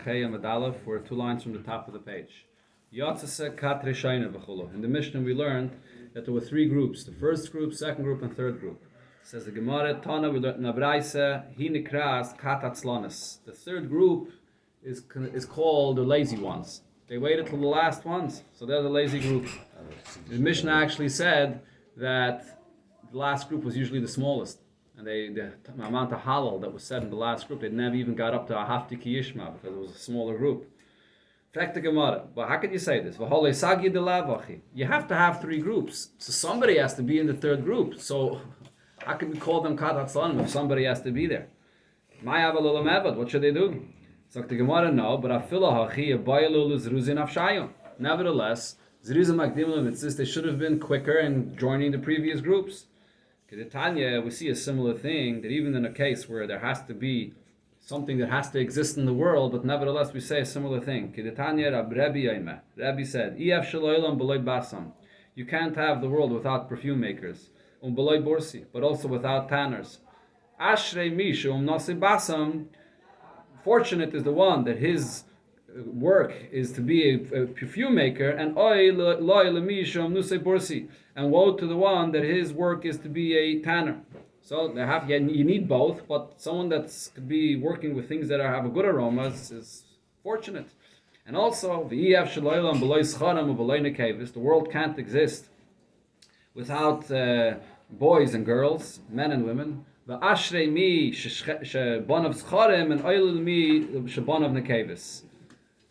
Chei and Aleph. We're 2 lines from the top of the page. In the Mishnah we learned that there were 3 groups. The first group, second group, and third group. Says the Gemara, Tana, we learned in Abraisa, Hi Nikras Katatzlanis. The third group is called the lazy ones. They waited till the last ones, so they're the lazy group. The Mishnah actually said that the last group was usually the smallest. And the amount of halal that was said in the last group, they never even got up to a hafti ki yishma because it was a smaller group. Fact the Gemara, but how can you say this? You have to have 3 groups. So somebody has to be in the third group. So how can we call them katatzlanim if somebody has to be there? What should they do? So the Gemara, no, but nevertheless, they should have been quicker in joining the previous groups. In Tanya, we see a similar thing, that even in a case where there has to be something that has to exist in the world, but nevertheless we say a similar thing. Rabbi said, you can't have the world without perfume makers, but also without tanners. Fortunate is the one that his work is to be a perfume maker, and woe to the one that his work is to be a tanner. So you need both, but someone that's could be working with things that have a good aroma is fortunate. And also, the world can't exist without boys and girls, men and women.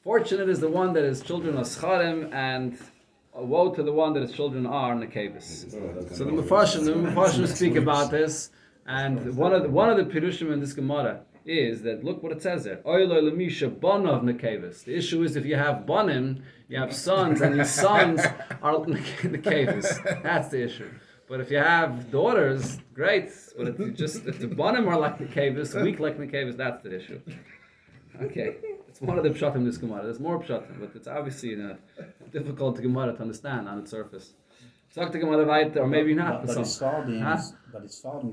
Fortunate is the one that his children are scharim, and woe to the one that his children are nekavis. So the Mepharshim speak about this, and one of the pirushim in this Gemara is that look what it says there. The issue is if you have banim, you have sons, and your sons are nekavis. That's the issue. But if you have daughters, great. But if the banim are like nekavis, weak like nekavis, that's the issue. Okay, it's one of the pshatim in this Gemara. There's more pshatim, but it's obviously difficult to Gemara to understand on its surface. Sagt die Gemara weiter, or maybe not. Dat is fouten,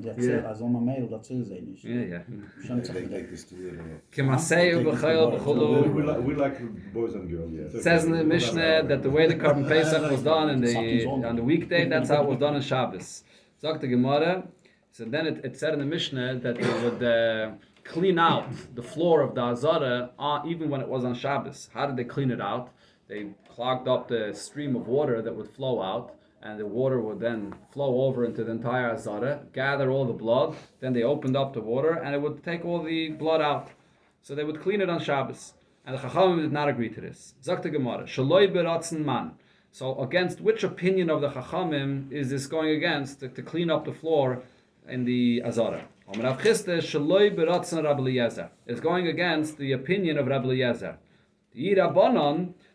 dat zegt als oma mail dat ze zijn niet. Yeah. We like boys and girls. Yeah. It says in the Mishnah that the way the Korban Pesach was done on the weekday, that's how it was done on Shabbos. Sagt die Gemara. So then it said in the Mishnah that they would clean out the floor of the Azara even when it was on Shabbos. How did they clean it out? They clogged up the stream of water that would flow out, and the water would then flow over into the entire Azara, gather all the blood, then they opened up the water, and it would take all the blood out. So they would clean it on Shabbos. And the Chachamim did not agree to this. Zakt the Gemara, Shaloi beratzen man. So against which opinion of the Chachamim is this going against to clean up the floor in the Azara? It's going against the opinion of Rabbi Eliezer.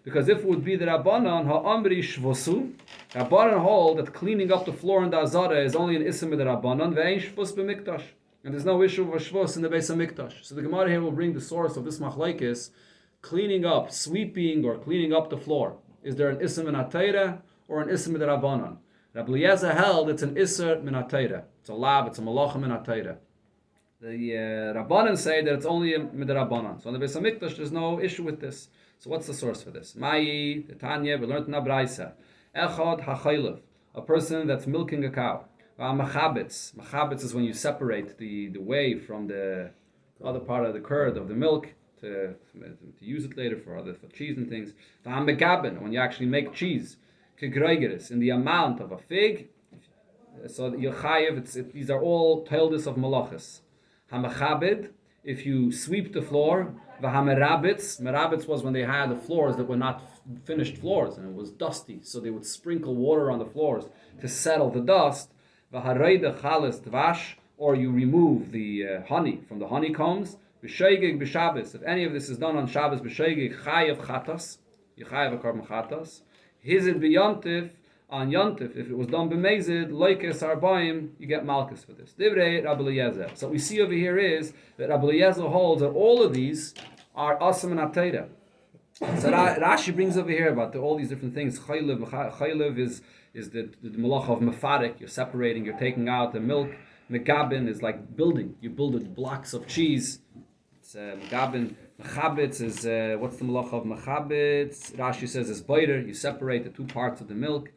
Because if it would be the Rabbanon, ha'amri shvosu, Rabbanon hold that cleaning up the floor in the Azara is only an ism of the Rabbanon, ve'ein shvus b'mikdash. And there's no issue of a shvus in the Beis HaMikdash. So the Gemara here will bring the source of this machlekes, cleaning up, sweeping, or cleaning up the floor. Is there an ism in HaTeirah or an ism in the Rabbanon? Rabbi Eliezer held it's an isser min HaTeirah. It's a lab, it's a malachim min HaTeirah. The Rabbanan say that it's only a midrabanan. So in the Beis HaMikdash, there's no issue with this. So what's the source for this? Ma'i, the Tanya, we learned in Abraisa. Echad ha'chaylev, a person that's milking a cow. Machabitz. Machabitz is when you separate the whey from the other part of the curd of the milk to use it later for cheese and things. Megaben, when you actually make cheese. Kegreigeris, in the amount of a fig. So Yochayev, these are all taildis of malachas. Hamachabed, if you sweep the floor. V'hamerabitz, merabitz was when they had the floors that were not finished floors and it was dusty, so they would sprinkle water on the floors to settle the dust. V'hareide chalis dvash, or you remove the honey from the honeycombs. B'sheigig b'Shabbos, if any of this is done on Shabbos, b'sheigig chayev chatas, you chayev a korban chatas. Hizid b'yantif, on Yantif, if it was done b'mezid, loikes arbaim, you get malchus for this. Divrei Rabbi Eliezer. So what we see over here is that Rabbi Eliezer holds that all of these are asam and atayra. So Rashi brings over here about all these different things. Chaylev is the malach of mefarik. You're separating, you're taking out the milk. Megabin is like building. You build blocks of cheese. Megabin Mechabitz is, what's the malacha of mechabitz? Rashi says is boider. You separate the two parts of the milk.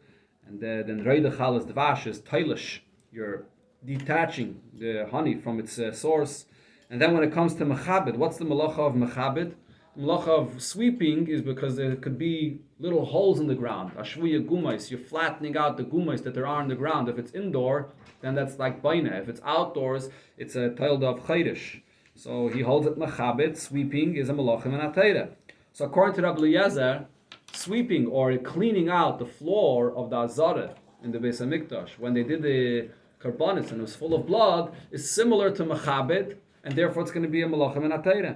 And then reidachal is dvash, is toilish. You're detaching the honey from its source. And then when it comes to mechabit, what's the malacha of mechabit? The malacha of sweeping is because there could be little holes in the ground. Ashvuya gumais, you're flattening out the gumais that there are in the ground. If it's indoor, then that's like baina. If it's outdoors, it's a tilde of chayrish. So he holds it mechabit, sweeping is a malachim and atayra. So according to Rabbi Eliezer, sweeping or cleaning out the floor of the azara in the Beis HaMikdash, when they did the karbanis and it was full of blood, is similar to mechabit, and therefore it's going to be a malachim and atayra.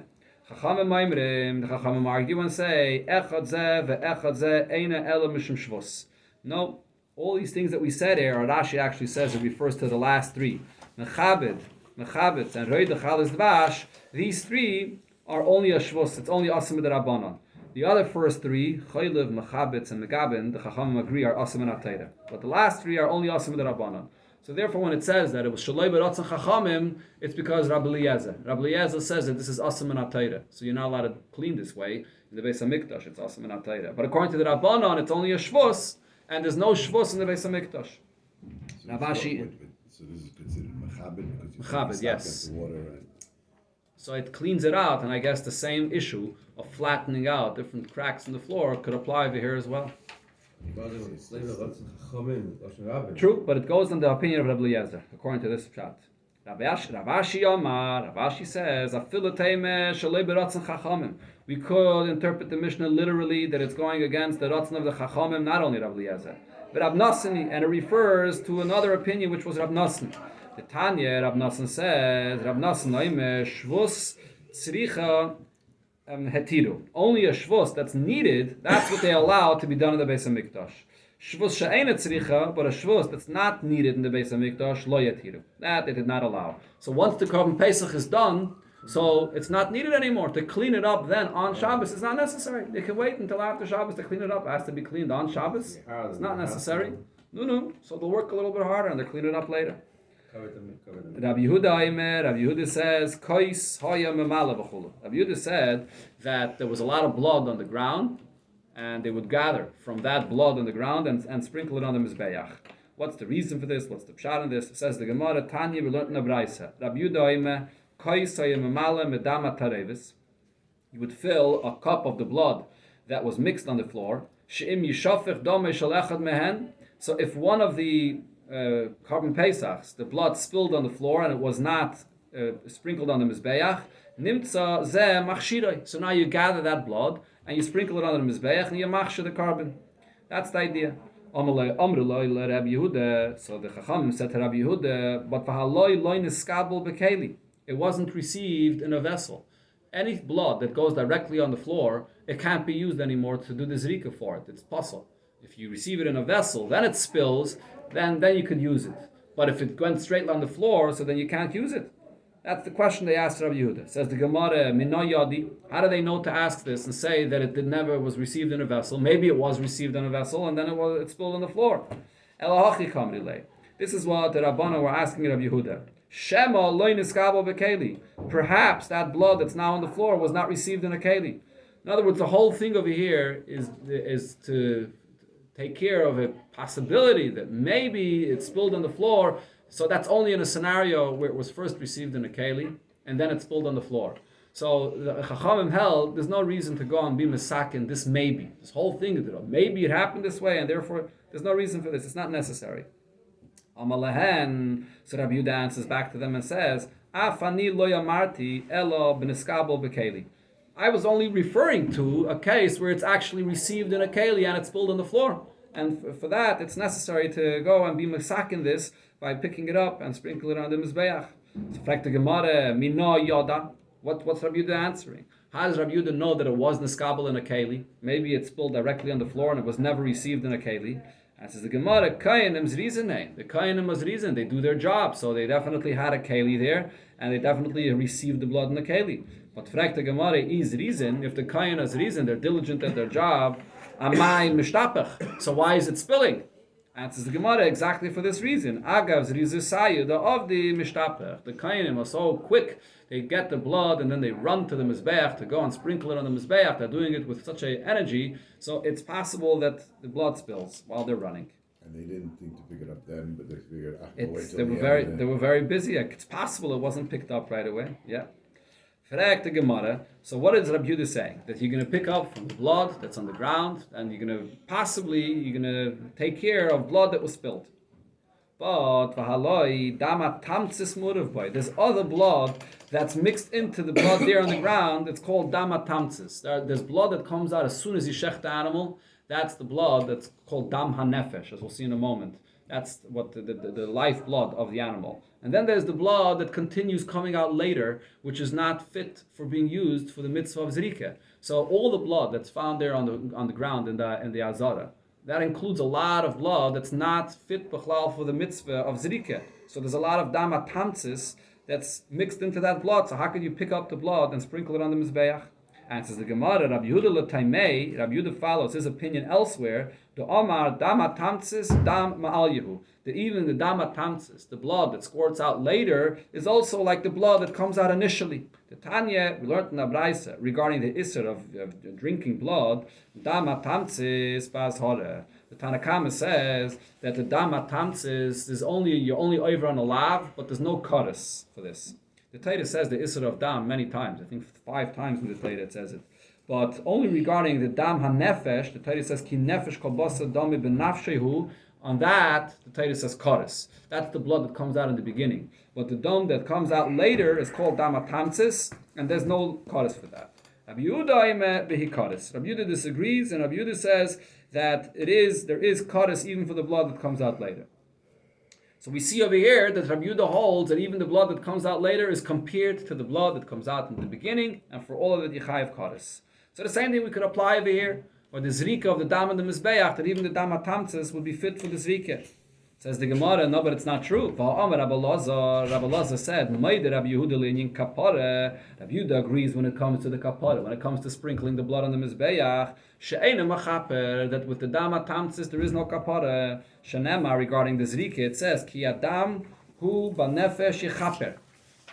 Chachamim Maimrim, the Chachamim argue and say, Echad zeh ve'echad zeh eina ela mishum shvus. No, all these things that we said here, Rashi actually says it refers to the last three. Mechabit, and Reidachal is Dvash, these three are only a shvus, it's only asim d'Rabbanan. The other first three, Chaylev, Mechabitz, and Megabin, the Chachamim agree are asim and atayra. But the last three are only asim d'Rabbanan. So therefore, when it says that it was Shaloi B'Ratzon Chachamim, it's because Rabbi Eliezer. Rabbi Eliezer says that this is Asim and Atayra. So you're not allowed to clean this way. In the Beis HaMikdash, it's Asim and Atayra. But according to the Rabbanon, it's only a Shvus, and there's no Shvus in the Beis HaMikdash. So Ravashi. So this is considered mechabit because Mechabit, yes. the water. Right? So it cleans it out, and I guess the same issue of flattening out different cracks in the floor could apply over here as well. True, but it goes on the opinion of Rabbi Eliezer, according to this pshat. Ravashi says, we could interpret the Mishnah literally that it's going against the Ratzon of the Chachamim, not only Rabbi Eliezer, but Rab Nosson, and it refers to another opinion which was Rab Nosson. The Tanya, Rab Nosson says, Rab Nosson, shvus tzricha hetiru. Only a shvus that's needed, that's what they allow to be done in the Beis HaMikdash. Shvus she'eina tzricha, but a shvus that's not needed in the Beis HaMikdash, lo yetiru. That they did not allow. So once the Korban Pesach is done, so it's not needed anymore. To clean it up then on Shabbos is not necessary. They can wait until after Shabbos to clean it up. It has to be cleaned on Shabbos. It's not necessary. No. So they'll work a little bit harder and they'll clean it up later. Rabbi Yehuda says, Kois hoya memala v'chulu. Rabbi Yehuda said that there was a lot of blood on the ground, and they would gather from that blood on the ground and sprinkle it on the mizbeach. What's the reason for this? What's the pshat in this? It says the Gemara Tanya we learned in the Braisa. Rabbi Yehuda Kois hoya memala medama tarevis. You would fill a cup of the blood that was mixed on the floor. She'im yishafech domei shel echad mehen. So if one of the Korban Pesachs, the blood spilled on the floor and it was not sprinkled on the Mizbeach, nimtza zeh machshiroi. So now you gather that blood and you sprinkle it on the Mizbeach and you machshir the carbon. That's the idea. Amruloi Rabbi Yehuda. So the Chachamim said to Rabbi Yehuda, but v'haloi loy niskabel bekeli. It wasn't received in a vessel. Any blood that goes directly on the floor, it can't be used anymore to do the zrika for it. It's puzzle. If you receive it in a vessel, then it spills, then you could use it. But if it went straight on the floor, so then you can't use it. That's the question they asked Rabbi Yehuda. Says the Gemara, Minno Yadi. How do they know to ask this and say that it never was received in a vessel? Maybe it was received in a vessel and then it spilled on the floor. Elahachi kamrilei. This is what the Rabbana were asking Rabbi Yehuda. Shema loy niskabo bekeli. Perhaps that blood that's now on the floor was not received in a keli. In other words, the whole thing over here is to take care of a possibility that maybe it spilled on the floor. So that's only in a scenario where it was first received in a keli and then it spilled on the floor. So the Chachamim held there's no reason to go and be misakin this maybe. This whole thing, maybe it happened this way and therefore there's no reason for this. It's not necessary. Amalahen, so Rabbi Yehuda answers back to them and says, Afani lo yamarti elo b'niskabel b'keli. I was only referring to a case where it's actually received in a keli and it's spilled on the floor. And for that, it's necessary to go and be masakin this by picking it up and sprinkle it on the mizbeach. So, fact the Gemara, Mino Yoda. What's Rabbi Yehuda answering? How does Rabbi Yehuda know that it was niskabel in a keli? Maybe it spilled directly on the floor and it was never received in a keli. And says the Gemara, Kayanim Zrizane. The Kayanim was reason. They do their job. So they definitely had a keli there and they definitely received the blood in the keli. But fact the Gemara is reason. If the Kayan is reason, they're diligent at their job. Amai mishtapach. So why is it spilling? Answers the Gemara exactly for this reason. Agav zrizusayu, the of the mishtapech, the kainim are so quick, they get the blood and then they run to the mizbeach to go and sprinkle it on the mizbeach. They're doing it with such a energy, so it's possible that the blood spills while they're running. And they didn't think to pick it up then, but they figured, They were very busy. It's possible it wasn't picked up right away. Yeah. The Gemara. So what is Rabbi Yehuda saying? That you're going to pick up from the blood that's on the ground, and you're going to take care of blood that was spilled. But there's other blood that's mixed into the blood there on the ground. It's called dama tamtzis. There's blood that comes out as soon as you shech the animal. That's the blood that's called dam hanefesh, as we'll see in a moment. That's what the life blood of the animal. And then there's the blood that continues coming out later, which is not fit for being used for the mitzvah of zrika. So all the blood that's found there on the ground in the azara, that includes a lot of blood that's not fit b'chlal for the mitzvah of zrika. So there's a lot of dama tamtzis that's mixed into that blood. So how could you pick up the blood and sprinkle it on the mizbeach? Answers the Gemara, Rabbi Yehuda l'taimei, Rabbi Yehuda follows his opinion elsewhere, the Omar dama tamtzis dam ma'al yehu, that even the dama tamtzis, the blood that squirts out later, is also like the blood that comes out initially. The Tanya, we learned in the Braisa, regarding the Isser of drinking blood, dama tamtzis bas hore. The Tanakama says that the dama tamtzis is you're only over on a lav, but there's no chorus for this. The Torah says the Isser of Dam many times. I think 5 times in the Torah it says it. But only regarding the Dam HaNefesh, the Torah says, Ki nefesh kol basa dami b'nafshehu. On that, the Torah says Koris. That's the blood that comes out in the beginning. But the dam that comes out later is called Dam HaTamtzis, and there's no Koris for that. Rabbi Yehuda ime behi Koris. Rabbi Yehuda disagrees, and Rabbi Yehuda says that there is Koris even for the blood that comes out later. So we see over here that Rabbi Yehuda holds that even the blood that comes out later is compared to the blood that comes out in the beginning, and for all of it, Yichayev Kodesh. So the same thing we could apply over here, or the Zrika of the Dam and the Mizbeach, that even the Dam HaTamtzis would be fit for the Zrika. Says the Gemara, no, but it's not true. Rabbi Lazar said, Rabbi Yehuda agrees when it comes to the kapara, when it comes to sprinkling the blood on the Mizbeach, that with the Dam HaTamtzis there is no kapara. Shanema, regarding the Zrika, it says, Ki Adam hu ba'nefesh yichaper,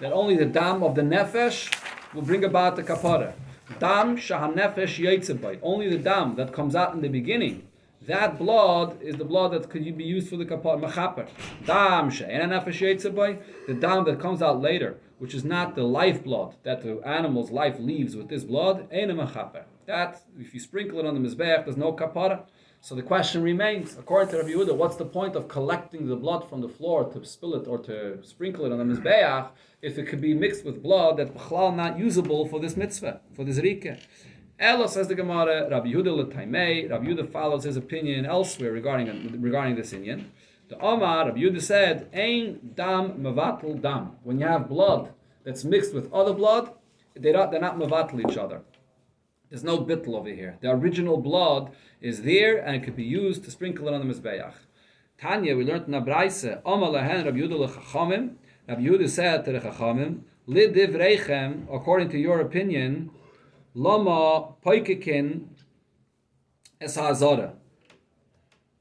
that only the Dam of the Nefesh will bring about the kapara. Dam shahanefesh yaitzebay, only the Dam that comes out in the beginning, that blood is the blood that could be used for the kapara, mechaper. Dam she'enefesh yaitzebay, the Dam that comes out later, which is not the life blood that the animal's life leaves with this blood, ena mechaper. That, if you sprinkle it on the mizbeach, there's no kapara. So the question remains, according to Rabbi Yehuda, what's the point of collecting the blood from the floor to spill it or to sprinkle it on the mizbeach if it could be mixed with blood that's b'chlal not usable for this mitzvah, for this rika? Ella, says the Gemara, Rabbi Yehuda l'taimei, Rabbi Yehuda follows his opinion elsewhere regarding this inyan. The Omar, Rabbi Yehuda said, Ein dam mevatel dam. When you have blood that's mixed with other blood, they're not mevatel each other. There's no bittel over here. The original blood is there, and it could be used to sprinkle it on the mizbeach. Tanya, we learned in the Braisa, Omar lehen Rabbi Yehuda l'chachamim. Rabbi Yehuda said to the chachamim, Lidivreichem, according to your opinion, lama poikekin es ha'azara.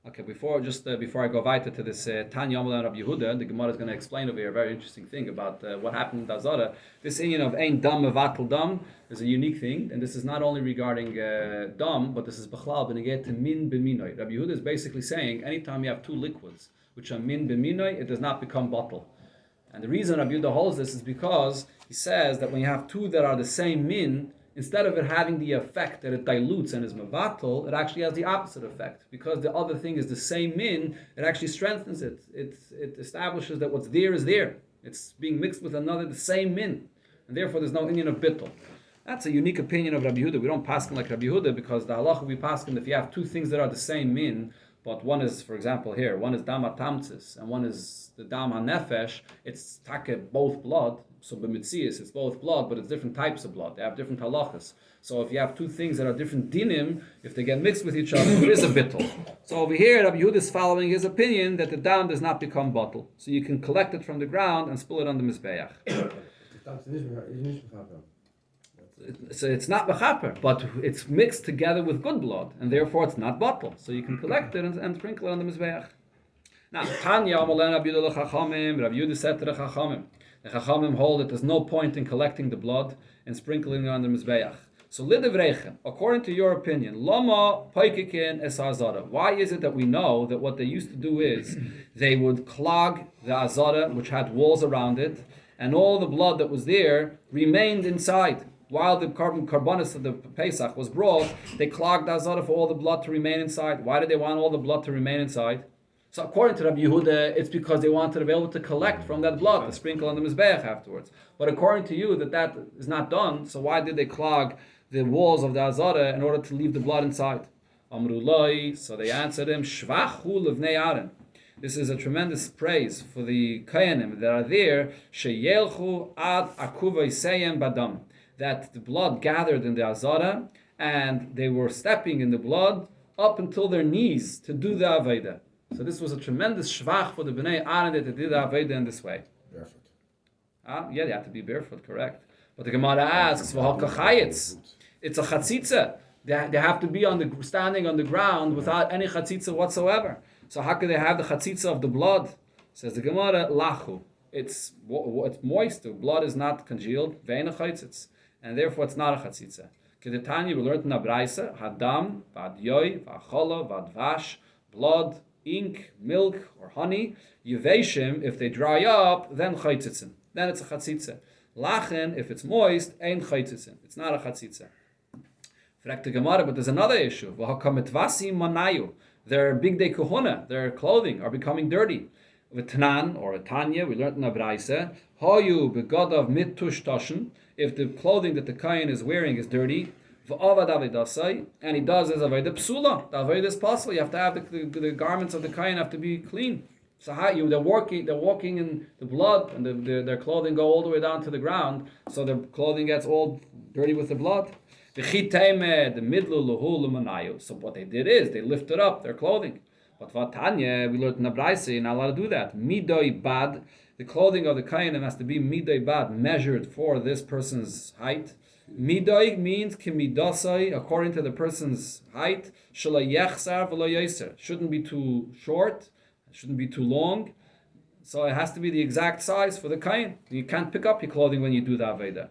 Okay, before I go weiter to this Tanya Omar Rabbi Yehuda, the Gemara is going to explain over here a very interesting thing about what happened in the Azara. This inyan of ein dam mevatel dam is a unique thing, and this is not only regarding dam, but this is b'chlal b'negeh to min b'minoi. Rabbi Yehuda is basically saying anytime you have 2 liquids which are min b'minoi, it does not become bottle. And the reason Rabbi Yehuda holds this is because he says that when you have 2 that are the same min, instead of it having the effect that it dilutes and is mevatel, it actually has the opposite effect. Because the other thing is the same min, it actually strengthens it. It establishes that what's there is there. It's being mixed with another, the same min. And therefore there's no inyan of bittul. That's a unique opinion of Rabbi Yehuda. We don't paskin like Rabbi Yehuda because the halacha we paskin if you have 2 things that are the same min, but one is, for example here, one is dam hatamtzis and one is the dam hanefesh, it's take both blood. So b'mitzias, it's both blood, but it's different types of blood. They have different halachas. So if you have 2 things that are different dinim, if they get mixed with each other, there is a bittul. So over here, Rabbi Yehuda is following his opinion that the dam does not become bottle. So you can collect it from the ground and spill it on the mizbeach. So it's not mechaper, but it's mixed together with good blood, and therefore it's not bottle. So you can collect it and sprinkle it on the mizbeach. Now, Tanya Amalena Rabbi Yehuda Chachamim. Rabbi Yehuda said to the Chachamim. The Chachamim hold that there's no point in collecting the blood and sprinkling it on the Mizbeach. So, Lidivreichem, according to your opinion, Lama Paikikin es Azara. Why is it that we know that what they used to do is they would clog the Azara, which had walls around it, and all the blood that was there remained inside? While the karbonis of the Pesach was brought, they clogged the Azara for all the blood to remain inside. Why did they want all the blood to remain inside? So according to Rabbi Yehuda, it's because they wanted to be able to collect from that blood, to sprinkle on the Mizbeach afterwards. But according to you, that is not done, so why did they clog the walls of the Azara in order to leave the blood inside? Amrulai, so they answered him, Shvach hu levnei Aaron. This is a tremendous praise for the Kayanim that are there, Sheyelchu ad akuvay seyem badam, that the blood gathered in the Azara, and they were stepping in the blood up until their knees to do the Aveda. So this was a tremendous shvach for the Bnei Aaron that they did the Aveda in this way. Barefoot. Yeah, they have to be barefoot, correct. But the Gemara asks, it's a chatzitza. They have to be standing on the ground without any chatzitza whatsoever. So how could they have the chatzitza of the blood? Says the Gemara, lachu. It's moist. The blood is not congealed. Ve'ena chaitzitz. And therefore it's not a chatzitza. Kedetanya, we learned in the Braisa, hadam, vadyoy, vachola, vadvash, blood, ink, milk, or honey, yuveshim, if they dry up, then chaytzitzin. Then it's a chatzitza. Lachen, if it's moist, ain't chaytzitzin. It's not a chatzitza. Fragt the Gemara, but there's another issue. V'hakametvasi manayu. Their big day kohuna, their clothing, are becoming dirty. V'tanan, or a tanya, we learned in the Braisa, hayu begadav mittush tashin, if the clothing that the kain is wearing is dirty, and he does as aveda psula. The aveda is possible. You have to have the garments of the kain have to be clean. So they're walking in the blood, and their clothing go all the way down to the ground. So their clothing gets all dirty with the blood. The midlu luhu lumanayu. So what they did is they lifted up their clothing. But vatanya, we learned in the Braisa, you're not allowed to do that. Midoi bad. The clothing of the kainim has to be midoi bad, measured for this person's height. Midoi means kimidasai, according to the person's height. Shala yechsar v'lo yoser. Shouldn't be too short, shouldn't be too long. So it has to be the exact size for the kain. You can't pick up your clothing when you do the aveda.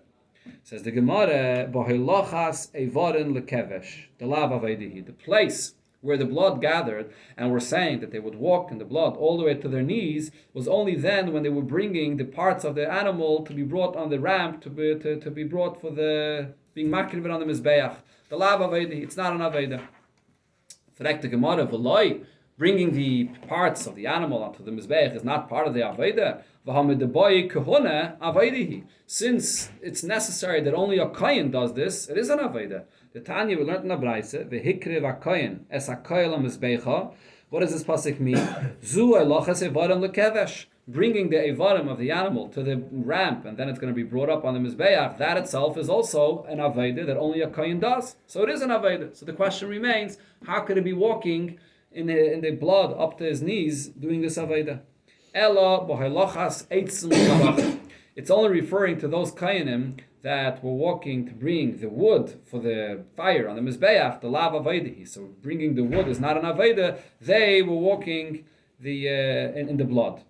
Says the Gemara, Bohilochas evarin lekevesh, the lav avedihi, the place where the blood gathered, and we're saying that they would walk in the blood all the way to their knees, was only then when they were bringing the parts of the animal to be brought on the ramp, to be brought for the being makriv on the mizbeach. The lav avedi, it's not an aveda. Frek the Gemara, v'loi, bringing the parts of the animal onto the mizbeach is not part of the aveda. V'hamidaboi kahuna avedihi. Since it's necessary that only a kohen does this, it is an aveda. The Tanya we learned in the Braisa, v'hikrev hakohen es hakoel mizbecha. What does this pasuk mean? Zu eloches evarim lekevesh. Bringing the evarim of the animal to the ramp, and then it's going to be brought up on the mizbeach. That itself is also an aveda that only a kohen does. So it is an aveda. So the question remains: how could it be walking in the blood up to his knees doing this aveda? Ella b'halochas eitzim l'kavach. It's only referring to those kohenim that were walking to bring the wood for the fire on the mizbeach, the lav avedihi. So bringing the wood is not an aveda. They were walking in the blood.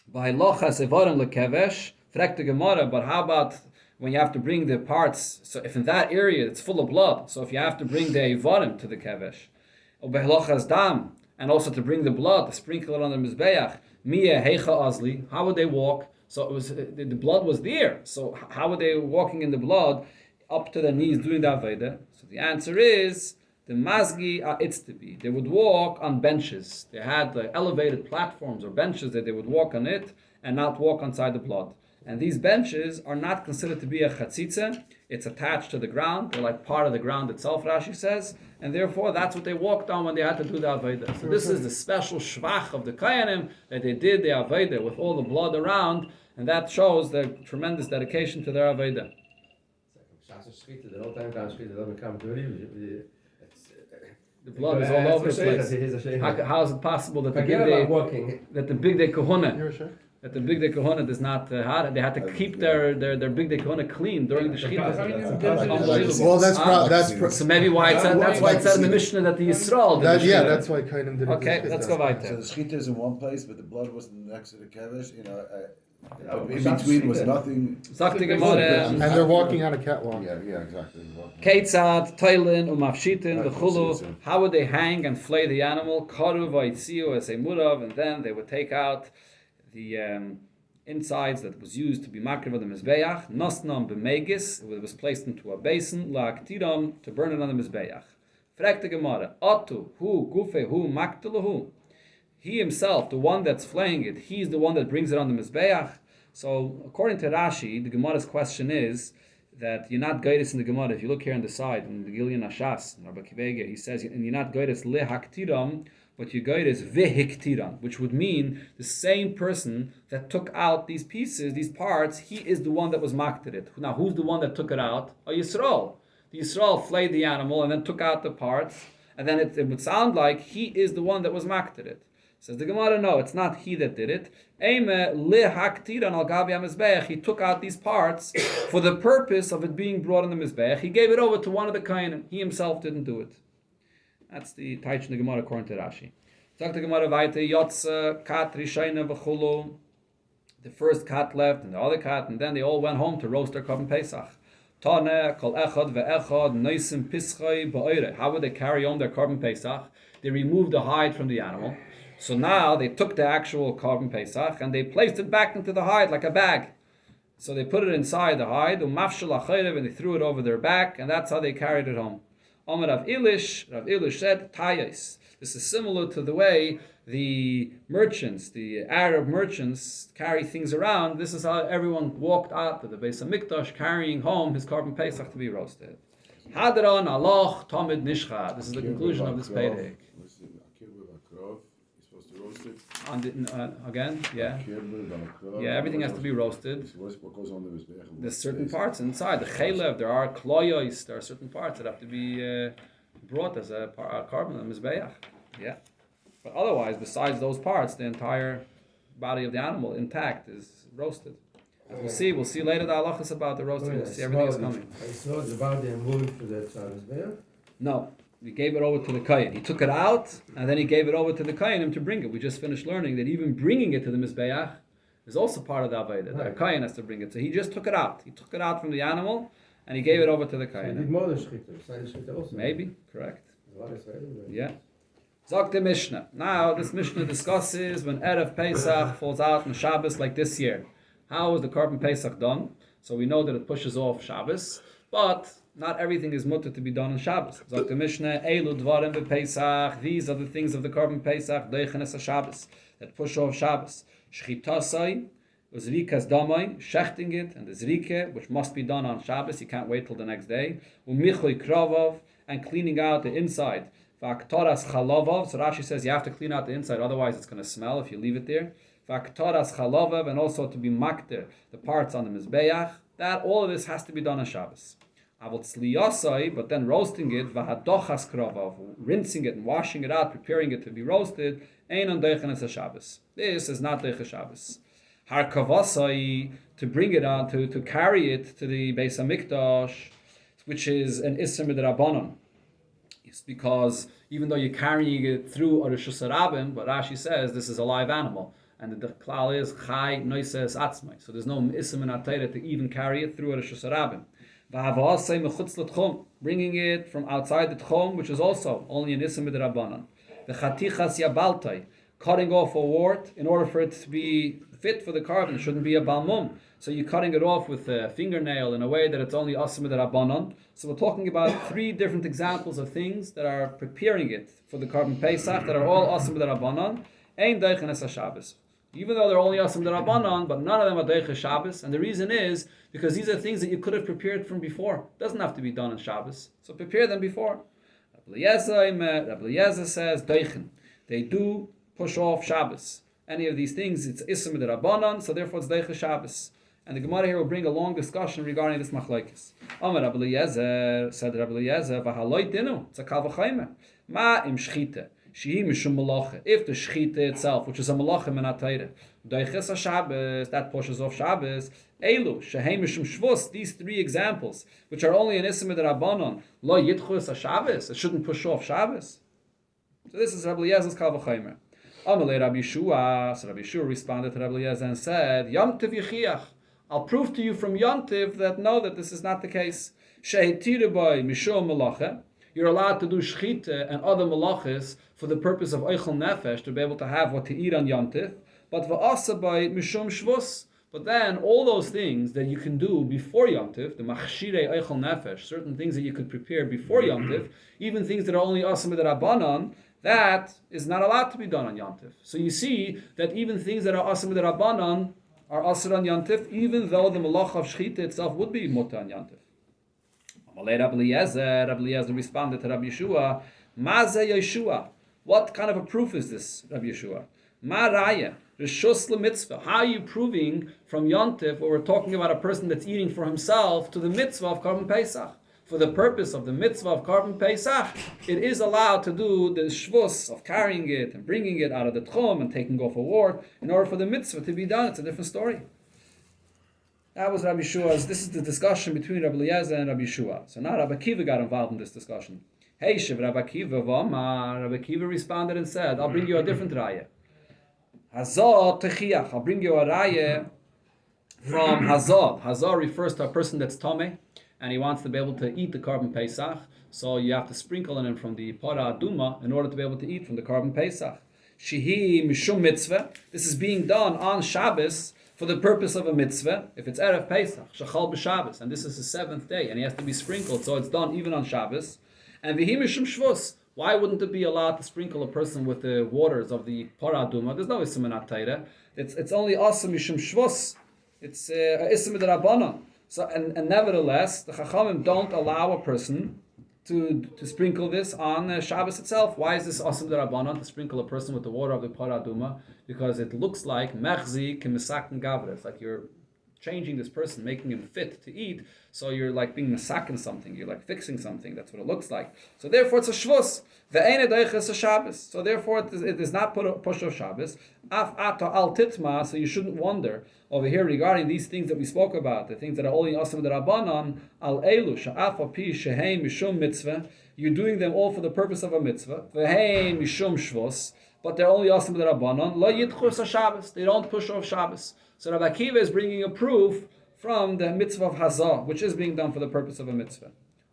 B'halochas evarim lekevesh. Frek the Gemara, but how about when you have to bring the parts? So if in that area it's full of blood, so if you have to bring the evarim to the kevesh, or b'halochas dam, and also to bring the blood, to sprinkle it on the mizbeach, miyeh heicha azli. How would they walk? So it was the blood was there. So how were they walking in the blood up to their knees doing the aveda? So the answer is the mazgi itztebi. They would walk on benches. They had elevated platforms or benches that they would walk on it and not walk inside the blood. And these benches are not considered to be a chatzitza. It's attached to the ground. They're like part of the ground itself, Rashi says. And therefore, that's what they walked on when they had to do the Aveda. So this is the special shvach of the Kayanim, that they did the Aveda with all the blood around. And that shows their tremendous dedication to their Aveda. The blood is all over the place. How is it possible that the big day kahuna, that the big day kahuna does not hard. They had to keep their big day kahuna clean during the shechita. Well, that's So maybe why it said that's why it said in the Mishnah that the Yisrael did. That's why Kainim did it. Okay, let's go right So there. the shechita is in one place, but the blood wasn't next to the kevish. But in between was nothing. Sagt die Gemara. And they're walking on a catwalk. Yeah, exactly. Ketzad, Toilin, Umafshitin, the Chulu. How would they hang and flay the animal? Karu v'itziu as a murav, and then they would take out the insides that was used to be makriv of the mizbeach. Nosnam b'megis, it was placed into a basin. La'aktiram, to burn it on the mizbeach. Frek the Gemara. Atu hu gufe hu maktilahu. He himself, the one that's flaying it, he's the one that brings it on the mizbeach. So according to Rashi, the Gemara's question is that you're not goyres in the Gemara. If you look here on the side, in the Gilyon Ashas, Rabbi Kivege, he says, and you're not goyres lehaktiram, but you're goyres vehiktiram, which would mean the same person that took out these pieces, these parts, he is the one that was makted it. Now, who's the one that took it out? A Yisrael. The Yisrael flayed the animal and then took out the parts, and then it would sound like he is the one that was makted it. Says the Gemara, no, it's not he that did it. He took out these parts for the purpose of it being brought on the Mizbeach. He gave it over to one of the Kainim. He himself didn't do it. That's the Taich in the Gemara according to Rashi. Talk the Gemara weiter, Yotze, Kat, Rishayna, V'chulu. The first cat left and the other cat, and then they all went home to roast their Korban Pesach. Tane, Kol Echad, Ve'echad, Noisim, Pischai, Ba'oire. How would they carry on their Korban Pesach? They removed the hide from the animal. So now they took the actual Korban Pesach and they placed it back into the hide like a bag. So they put it inside the hide, and they threw it over their back, and that's how they carried it home. Rav Ilish said, Tayos. This is similar to the way the merchants, the Arab merchants, carry things around. This is how everyone walked out to the Beis HaMikdash carrying home his Korban Pesach to be roasted. Hadron aloch tamid nishcha. This is the conclusion of this Perek. Again, yeah. Yeah, everything has to be roasted. There's certain parts inside. The chalev, there are kloyos, there are certain parts that have to be brought as a carbon on the mizbeach. Yeah. But otherwise, besides those parts, the entire body of the animal intact is roasted. As we'll see later the halachas about the roasting. We'll see everything is coming. So it's about the moving to the mizbeach? No. He gave it over to the Kayin. He took it out, and then he gave it over to the Kayinim to bring it. We just finished learning that even bringing it to the Mizbeach is also part of the Aveda. The Kayin has to bring it. So he just took it out. He took it out from the animal, and he gave it over to the Kayinim. Maybe, correct. Yeah. Zog the Mishnah. Now, this Mishnah discusses when Erev Pesach falls out on Shabbos like this year. How is the Korban Pesach done? So we know that it pushes off Shabbos, but not everything is mutter to be done on Shabbos. Zog the Mishnah, Eilu Dvarim Pesach. These are the things of the Korban Pesach, Deichenes Shabbos, that push off Shabbos. Shchitasai, Uzrikas Damai, shechting it, and the Zrike, which must be done on Shabbos. You can't wait till the next day. Umichui Kravov, and cleaning out the inside. Vaktoras Chalavov. So Rashi says you have to clean out the inside, otherwise it's going to smell if you leave it there. Vaktoras Chalavov, and also to be makter, the parts on the Mizbeach. That all of this has to be done on Shabbos. But then roasting it, vahadochas kravav, rinsing it and washing it out, preparing it to be roasted, ein on deichenes Shabbos. This is not deichenes Shabbos. Harkavasai, to bring it on, to carry it to the Beis HaMikdash, which is an Isser Midrabanan. It's because even though you're carrying it through Arishus Harabim, but Rashi says this is a live animal, and the klal is chai noises atzmai. So there's no Isser Minatayra to even carry it through Arishus Harabim. Bringing it from outside the tchom, which is also only an Isser Midrabanan. The chatichas yabaltai, cutting off a wart in order for it to be fit for the carbon. It shouldn't be a balmum. So you're cutting it off with a fingernail in a way that it's only Isser Midrabanan. So we're talking about 3 different examples of things that are preparing it for the Korban Pesach that are all Isser Midrabanan. Ein deichenes Shabbos. Even though they're only Isser Midrabanan, but none of them are deichenes Shabbos. And the reason is because these are things that you could have prepared from before. It doesn't have to be done on Shabbos. So prepare them before. Rabbi Eliezer says deichen. They do push off Shabbos. Any of these things, it's Isser Midrabanan, so therefore it's deichenes Shabbos. And the Gemara here will bring a long discussion regarding this machlokes. Amar Rabbi Eliezer, said Rabbi Eliezer, v'haloi dinu, it's a kal v'chaymer. Ma im shchita. shehi mishum malacha. If the shechita itself, which is a malacha menatayre, doiches Shabbos, that pushes off Shabbos. Elu shehi mishum shvus. These three examples, which are only an isim d'Rabbanon, lo yitchus Shabbos. It shouldn't push off Shabbos. So this is Rabbi Eliezer's kal v'chomer. Amalei Rabbi Yeshua. So Rabbi Yeshua responded to Rabbi Eliezer and said, Yom Tiv Yechiach. I'll prove to you from Yom Tiv that no, that this is not the case. Shehitire by mishum malacha. You're allowed to do shchita and other malachas for the purpose of oichel nefesh, to be able to have what to eat on Yom Tiv. But va'asa by mishum shvus. But then all those things that you can do before Yom Tiv, the machshirei oichel nefesh, certain things that you could prepare before Yom Tiv, even things that are only asam b'darabanan, that is not allowed to be done on Yom Tiv. So you see that even things that are asam b'darabanan are asr on Yom Tiv, even though the malach of shchita itself would be muta on Yom Tiv. Rabbi Eliezer responded to Rabbi Yeshua, Maze Yeshua. What kind of a proof is this, Rabbi Yeshua? Ma raya, reshus lemitzvah. How are you proving from Yom Tiv, where we're talking about a person that's eating for himself, to the mitzvah of Korban Pesach? For the purpose of the mitzvah of Korban Pesach, it is allowed to do the shvus of carrying it and bringing it out of the tchum and taking off a ward. In order for the mitzvah to be done, it's a different story. That was Rabbi Yeshua's. This is the discussion between Rabbi Eliezer and Rabbi Yeshua. So now Rabbi Akiva got involved in this discussion. Hey, Shiv Rabbi Akiva v'amar. Rabbi Akiva responded and said, I'll bring you a different raya. Hazah techiach. I'll bring you a raya from Hazah. Hazah refers to a person that's tameh, and he wants to be able to eat the Korban Pesach. So you have to sprinkle on him from the para aduma in order to be able to eat from the Korban Pesach. Shehi mishum mitzvah. This is being done on Shabbos for the purpose of a mitzvah. If it's Erev Pesach, Shachal b'Shabbos, and this is the seventh day, and he has to be sprinkled, so it's done even on Shabbos. And v'hi mishum shvus. Why wouldn't it be allowed to sprinkle a person with the waters of the para aduma? There's no isim in Atayra. It's only asam mishum shvus. It's isim d'Rabbanan. So and nevertheless, the Chachamim don't allow a person to sprinkle this on Shabbos itself. Why is this asam d'Rabbanan, to sprinkle a person with the water of the para aduma? Because it looks like mechzi k'misaken gavra. It's like you're changing this person, making him fit to eat. So you're like being misaken something. You're like fixing something. That's what it looks like. So therefore, it's a shvus. Ve'ene deiches a Shabbos. So therefore, it is not push of Shabbos. Af ata al titma. So you shouldn't wonder over here regarding these things that we spoke about, the things that are only asam d'Rabbanan, al elu sha'af api sheheim mishum mitzvah. You're doing them all for the purpose of a mitzvah. Ve'heim mishum shvus. But they're only asam d'Rabbanan. Lo yitchus Shabbos. They don't push off Shabbos. So Rabbi Akiva is bringing a proof from the mitzvah of Hazah, which is being done for the purpose of a mitzvah.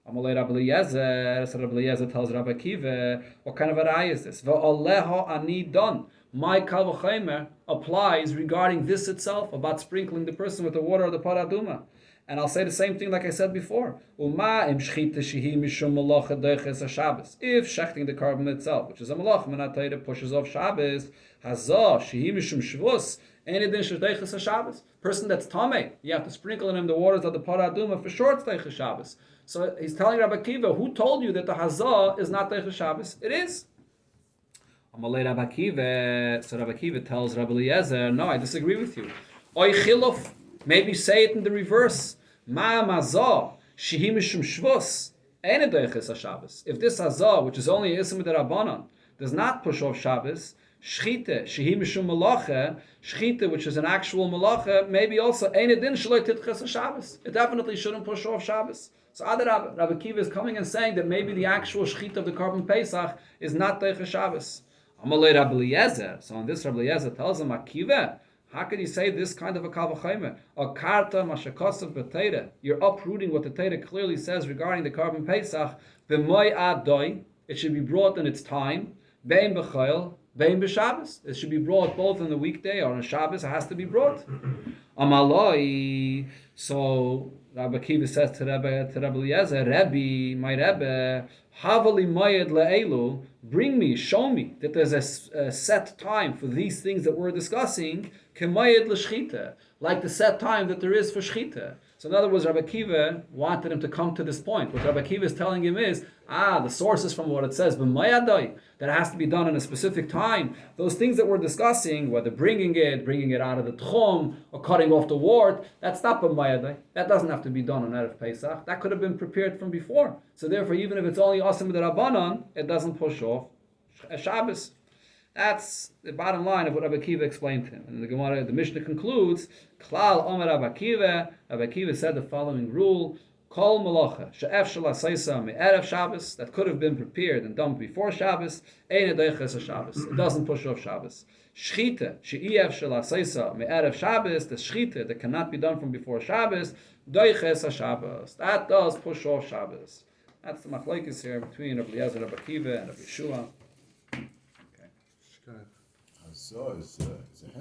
Amalei Rabbi Eliezer. So Rabbi Eliezer tells Rabbi Akiva, what kind of a raya is this? Ve'aleha ani don. My kal v'chomer applies regarding this itself, about sprinkling the person with the water of the para aduma. And I'll say the same thing like I said before. Uma im shchita shehi mishum malacha deiches Shabbos. If shechting the carbon itself, which is a malach menatayre, pushes off Shabbos, hazah shehi mishum shvus, any din deiches Shabbos. Person that's tameh, you have to sprinkle in him the waters of the para aduma, for sure it's deiches Shabbos. So he's telling Rabbi Akiva, who told you that the hazah is not deiches Shabbos? It is. Amalei Rabbi Akiva. So Rabbi Akiva tells Rabbi Eliezer, no, I disagree with you. Oy chiluf. Maybe say it in the reverse. Ma mazah shehi mishum shvus ene deiches Shabbos. If this hazah, which is only isim d'Rabbanan, does not push off Shabbos, shchita shehi mishum malacha, shchita, which is an actual malacha, maybe also ene din shloi titches Shabbos. It definitely shouldn't push off Shabbos. So Rabbi Akiva is coming and saying that maybe the actual shchita of the Korban Pesach is not deiches Shabbos. Amalei Rabbi Eliezer. So on this, Rabbi Eliezer tells him, Akiva, how can you say this kind of a kal v'chomer? A karta mashakasav b'teira. You're uprooting what the Teira clearly says regarding the Korban Pesach. B'moy adoi. It should be brought in its time. Bein b'chayil, bein b'Shabbos. It should be brought both on the weekday or on Shabbos. It has to be brought. Amaloi. So Rabbi Akiva says to Rabbi Eliezer, Rebbe, my Rebbe, havali mayed le'elu. Bring me, show me that there's a set time for these things that we're discussing, kemayed l'shchita, like the set time that there is for shchita. So in other words, Rabbi Akiva wanted him to come to this point. What Rabbi Akiva is telling him is, the source is from what it says, b'mayadai, that it has to be done in a specific time. Those things that we're discussing, whether bringing it out of the tchum, or cutting off the wart, that's not b'mayadai. That doesn't have to be done on Erev Pesach. That could have been prepared from before. So therefore, even if it's only asam d'Rabbanan, it doesn't push off Shabbos. That's the bottom line of what Rabbi Akiva explained to him. And the Gemara, the Mishnah concludes, Klal Omer Rabbi Akiva. Rabbi Akiva said the following rule: Kol Malacha she'ef shelasaisa me'erev Shabbos, that could have been prepared and done before Shabbos, ein doiches Shabbos. It doesn't push off Shabbos. Shchita she'ef shelasaisa me'erev Shabbos, the shchita that cannot be done from before Shabbos, doiches Shabbos. That does push off Shabbos. That's the machlokes here between Rabbi Eliezer, Rabbi Akiva, and Rabbi Yeshua. So it's a